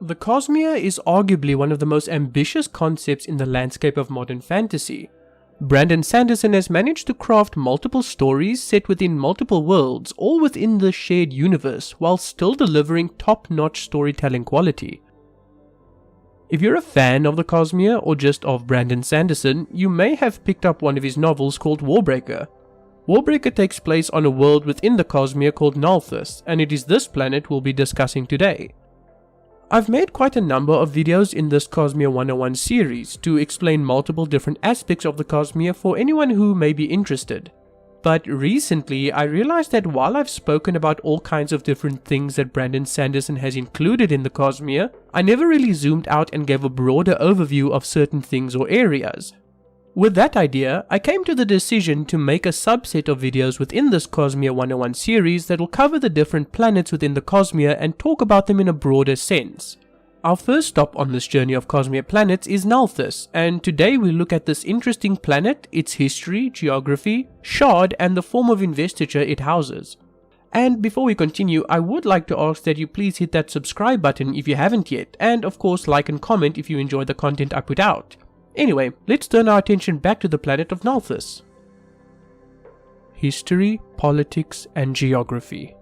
The Cosmere is arguably one of the most ambitious concepts in the landscape of modern fantasy. Brandon Sanderson has managed to craft multiple stories set within multiple worlds, all within the shared universe, while still delivering top-notch storytelling quality. If you're a fan of the Cosmere or just of Brandon Sanderson, you may have picked up one of his novels called Warbreaker. Warbreaker takes place on a world within the Cosmere called Nalthis, and it is this planet we'll be discussing today. I've made quite a number of videos in this Cosmere 101 series to explain multiple different aspects of the Cosmere for anyone who may be interested. But recently I realized that while I've spoken about all kinds of different things that Brandon Sanderson has included in the Cosmere, I never really zoomed out and gave a broader overview of certain things or areas. With that idea, I came to the decision to make a subset of videos within this Cosmere 101 series that will cover the different planets within the Cosmere and talk about them in a broader sense. Our first stop on this journey of Cosmere planets is Nalthis, and today we look at this interesting planet, its history, geography, shard, and the form of investiture it houses. And before we continue, I would like to ask that you please hit that subscribe button if you haven't yet, and of course like and comment if you enjoy the content I put out. Anyway, let's turn our attention back to the planet of Nalthis. History, politics, and geography.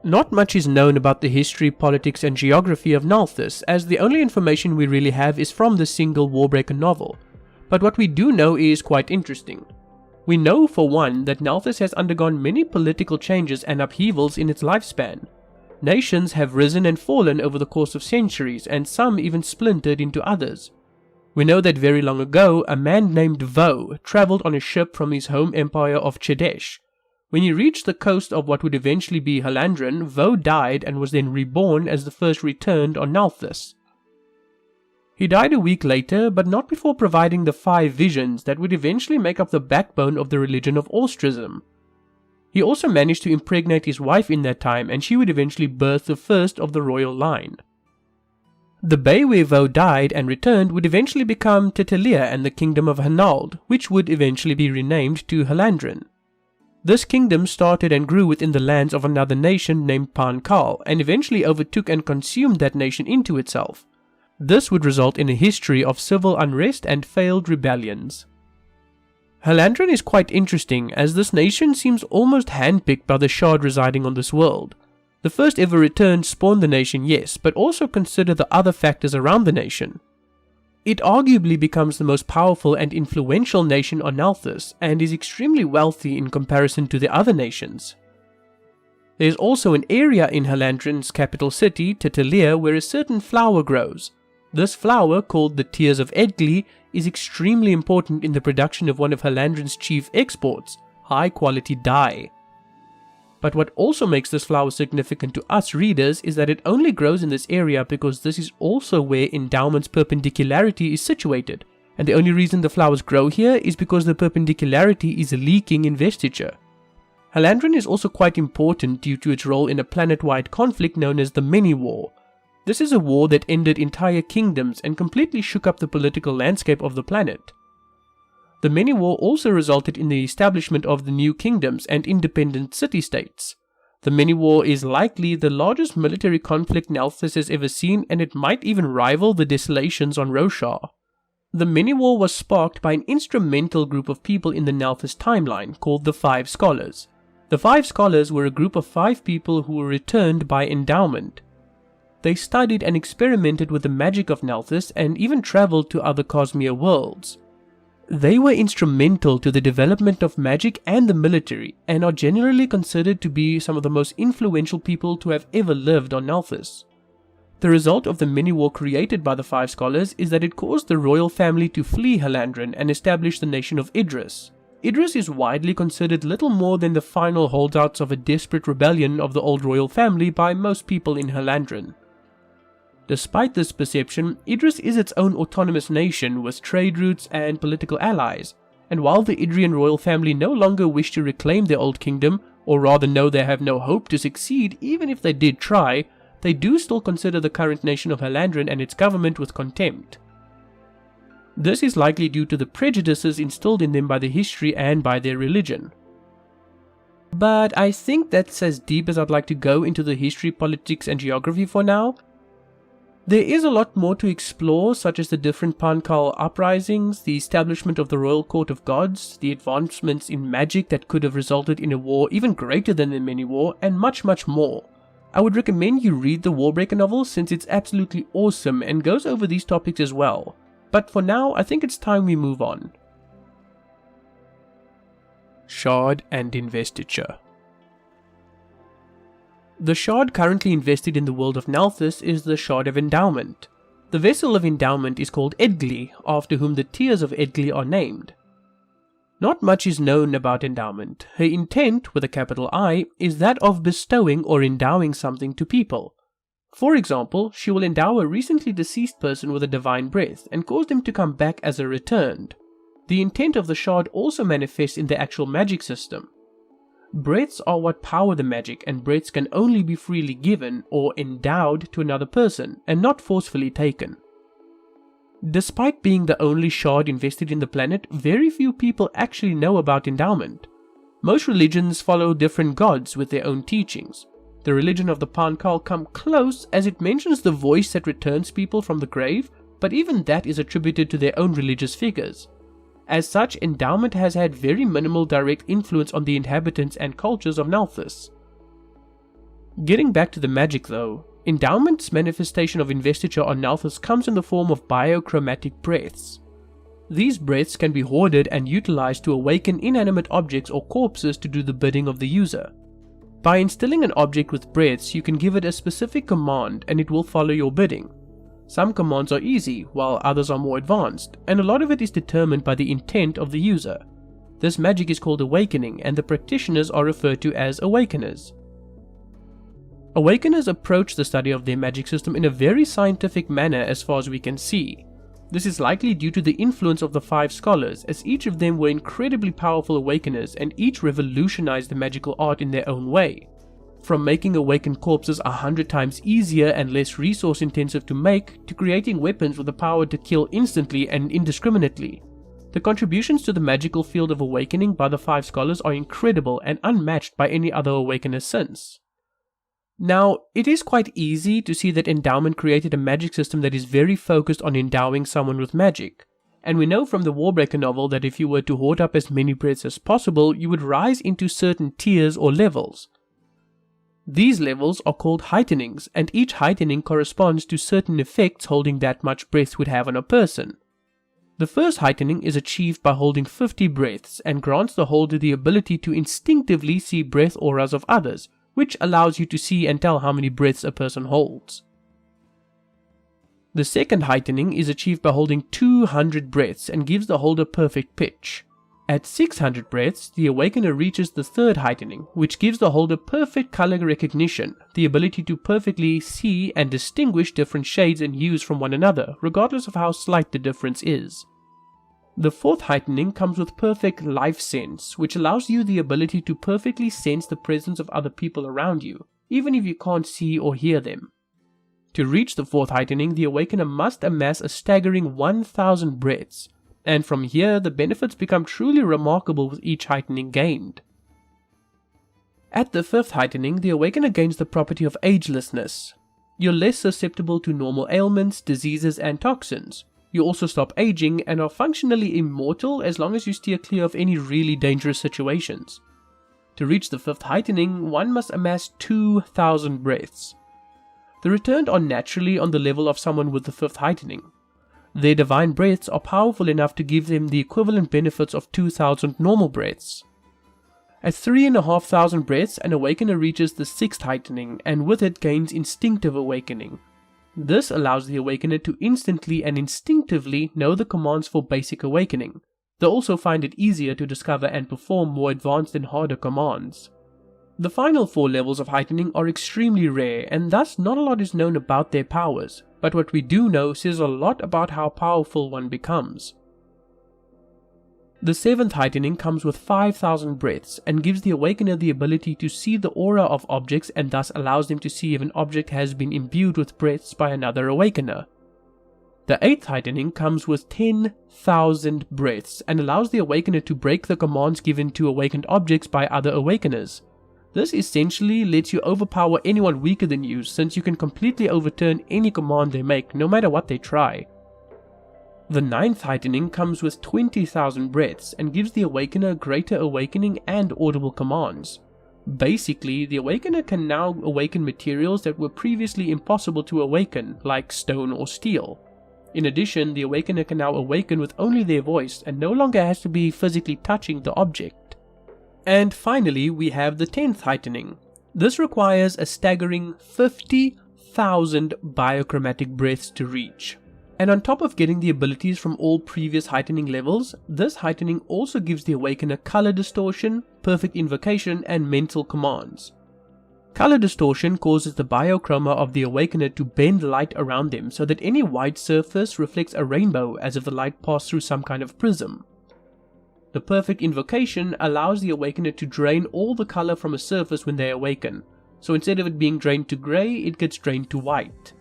Not much is known about the history, politics, and geography of Nalthis, as the only information we really have is from the single Warbreaker novel. But what we do know is quite interesting. We know, for one, that Nalthis has undergone many political changes and upheavals in its lifespan. Nations have risen and fallen over the course of centuries, and some even splintered into others. We know that very long ago, a man named Vo travelled on a ship from his home empire of Chedesh. When he reached the coast of what would eventually be Halandren, Vo died and was then reborn as the first returned on Nalthis. He died a week later, but not before providing the 5 visions that would eventually make up the backbone of the religion of Austrism. He also managed to impregnate his wife in that time, and she would eventually birth the first of the royal line. The bay where Vo died and returned would eventually become Tetelia and the kingdom of Hanald, which would eventually be renamed to Halandren. This kingdom started and grew within the lands of another nation named Pankal, and eventually overtook and consumed that nation into itself. This would result in a history of civil unrest and failed rebellions. Halandren is quite interesting, as this nation seems almost handpicked by the shard residing on this world. The first ever return spawned the nation, yes, but also consider the other factors around the nation. It arguably becomes the most powerful and influential nation on Nalthis, and is extremely wealthy in comparison to the other nations. There is also an area in Halandren's capital city, Tetelia, where a certain flower grows. This flower, called the Tears of Edgley, is extremely important in the production of one of Halandren's chief exports, high-quality dye. But what also makes this flower significant to us readers is that it only grows in this area because this is also where Endowment's perpendicularity is situated, and the only reason the flowers grow here is because the perpendicularity is leaking investiture. Halandren is also quite important due to its role in a planet-wide conflict known as the Many War. This is a war that ended entire kingdoms and completely shook up the political landscape of the planet. The Many War also resulted in the establishment of the new kingdoms and independent city-states. The Many War is likely the largest military conflict Nalthis has ever seen, and it might even rival the desolations on Roshar. The Many War was sparked by an instrumental group of people in the Nalthis timeline called the 5 Scholars. The 5 Scholars were a group of 5 people who were returned by endowment. They studied and experimented with the magic of Nalthis and even travelled to other Cosmere worlds. They were instrumental to the development of magic and the military, and are generally considered to be some of the most influential people to have ever lived on Nalthis. The result of the Many War created by the 5 Scholars is that it caused the royal family to flee Halandren and establish the nation of Idris. Idris is widely considered little more than the final holdouts of a desperate rebellion of the old royal family by most people in Halandren. Despite this perception, Idris is its own autonomous nation with trade routes and political allies, and while the Idrian royal family no longer wish to reclaim their old kingdom, or rather know they have no hope to succeed even if they did try, they do still consider the current nation of Halandren and its government with contempt. This is likely due to the prejudices instilled in them by the history and by their religion. But I think that's as deep as I'd like to go into the history, politics and geography for now. There is a lot more to explore, such as the different Pankal uprisings, the establishment of the Royal Court of Gods, the advancements in magic that could have resulted in a war even greater than the Many War, and much more. I would recommend you read the Warbreaker novel since it's absolutely awesome and goes over these topics as well. But for now, I think it's time we move on. Shard and Investiture. The shard currently invested in the world of Nalthis is the Shard of Endowment. The vessel of endowment is called Edgley, after whom the tiers of Edgley are named. Not much is known about endowment. Her intent, with a capital I, is that of bestowing or endowing something to people. For example, she will endow a recently deceased person with a divine breath and cause them to come back as a returned. The intent of the shard also manifests in the actual magic system. Breaths are what power the magic, and breaths can only be freely given or endowed to another person and not forcefully taken. Despite being the only shard invested in the planet, very few people actually know about endowment. Most religions follow different gods with their own teachings. The religion of the Pankal come close as it mentions the voice that returns people from the grave, but even that is attributed to their own religious figures. As such, endowment has had very minimal direct influence on the inhabitants and cultures of Nalthis. Getting back to the magic though, endowment's manifestation of investiture on Nalthis comes in the form of biochromatic breaths. These breaths can be hoarded and utilized to awaken inanimate objects or corpses to do the bidding of the user. By instilling an object with breaths, you can give it a specific command and it will follow your bidding. Some commands are easy, while others are more advanced, and a lot of it is determined by the intent of the user. This magic is called awakening, and the practitioners are referred to as awakeners. Awakeners approach the study of their magic system in a very scientific manner as far as we can see. This is likely due to the influence of the 5 scholars, as each of them were incredibly powerful awakeners and each revolutionized the magical art in their own way. From making awakened corpses 100 times easier and less resource intensive to make, to creating weapons with the power to kill instantly and indiscriminately. The contributions to the magical field of awakening by the 5 scholars are incredible and unmatched by any other awakener since. Now, it is quite easy to see that endowment created a magic system that is very focused on endowing someone with magic. And we know from the Warbreaker novel that if you were to hoard up as many breaths as possible, you would rise into certain tiers or levels. These levels are called Heightenings, and each heightening corresponds to certain effects holding that much breath would have on a person. The first heightening is achieved by holding 50 breaths and grants the holder the ability to instinctively see breath auras of others, which allows you to see and tell how many breaths a person holds. The second heightening is achieved by holding 200 breaths and gives the holder perfect pitch. At 600 breaths, the awakener reaches the third heightening, which gives the holder perfect color recognition, the ability to perfectly see and distinguish different shades and hues from one another, regardless of how slight the difference is. The fourth heightening comes with perfect life sense, which allows you the ability to perfectly sense the presence of other people around you, even if you can't see or hear them. To reach the fourth heightening, the awakener must amass a staggering 1000 breaths, and from here the benefits become truly remarkable with each heightening gained. At the fifth heightening, the awakener gains the property of agelessness. You're less susceptible to normal ailments, diseases, and toxins. You also stop aging and are functionally immortal as long as you steer clear of any really dangerous situations. To reach the fifth heightening, one must amass 2000 breaths. The returned are naturally on the level of someone with the fifth heightening. Their divine breaths are powerful enough to give them the equivalent benefits of 2000 normal breaths. At 3500 breaths, an awakener reaches the sixth heightening, and with it gains instinctive awakening. This allows the awakener to instantly and instinctively know the commands for basic awakening. They also find it easier to discover and perform more advanced and harder commands. The final 4 levels of heightening are extremely rare, and thus not a lot is known about their powers, but what we do know says a lot about how powerful one becomes. The 7th heightening comes with 5000 breaths and gives the awakener the ability to see the aura of objects and thus allows them to see if an object has been imbued with breaths by another awakener. The 8th heightening comes with 10,000 breaths and allows the awakener to break the commands given to awakened objects by other awakeners. This essentially lets you overpower anyone weaker than you, since you can completely overturn any command they make, no matter what they try. The 9th Heightening comes with 20,000 breaths and gives the Awakener greater awakening and audible commands. Basically, the Awakener can now awaken materials that were previously impossible to awaken, like stone or steel. In addition, the Awakener can now awaken with only their voice and no longer has to be physically touching the object. And finally, we have the 10th Heightening. This requires a staggering 50,000 biochromatic breaths to reach. And on top of getting the abilities from all previous heightening levels, this heightening also gives the Awakener color distortion, perfect invocation, and mental commands. Color distortion causes the biochroma of the Awakener to bend light around them so that any white surface reflects a rainbow as if the light passed through some kind of prism. The perfect invocation allows the Awakener to drain all the color from a surface when they awaken, so instead of it being drained to grey, it gets drained to white.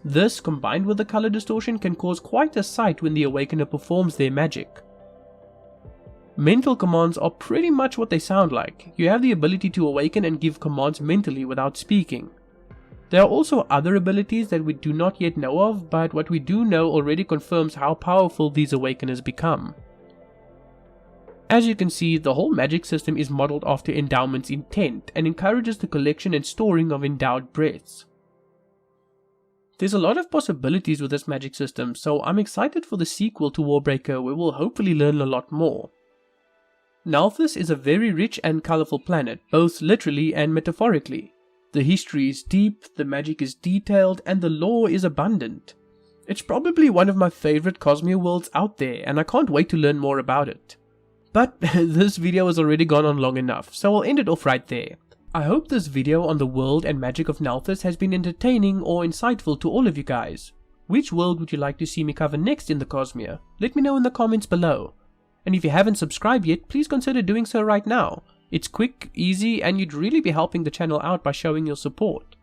This, combined with the color distortion, can cause quite a sight when the Awakener performs their magic. Mental commands are pretty much what they sound like. You have the ability to awaken and give commands mentally without speaking. There are also other abilities that we do not yet know of, but what we do know already confirms how powerful these Awakeners become. As you can see, the whole magic system is modeled after Endowment's intent and encourages the collection and storing of endowed breaths. There's a lot of possibilities with this magic system, so I'm excited for the sequel to Warbreaker, where we'll hopefully learn a lot more. Nalthis is a very rich and colourful planet, both literally and metaphorically. The history is deep, the magic is detailed, and the lore is abundant. It's probably one of my favourite Cosmere worlds out there, and I can't wait to learn more about it. But this video has already gone on long enough, so I'll end it off right there. I hope this video on the world and magic of Nalthis has been entertaining or insightful to all of you guys. Which world would you like to see me cover next in the Cosmere? Let me know in the comments below. And if you haven't subscribed yet, please consider doing so right now. It's quick, easy, and you'd really be helping the channel out by showing your support.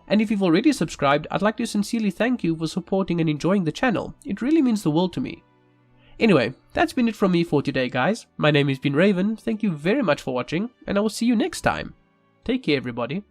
And if you've already subscribed, I'd like to sincerely thank you for supporting and enjoying the channel. It really means the world to me. Anyway, that's been it from me for today, guys. My name has been Raven, thank you very much for watching, and I will see you next time. Take care, everybody.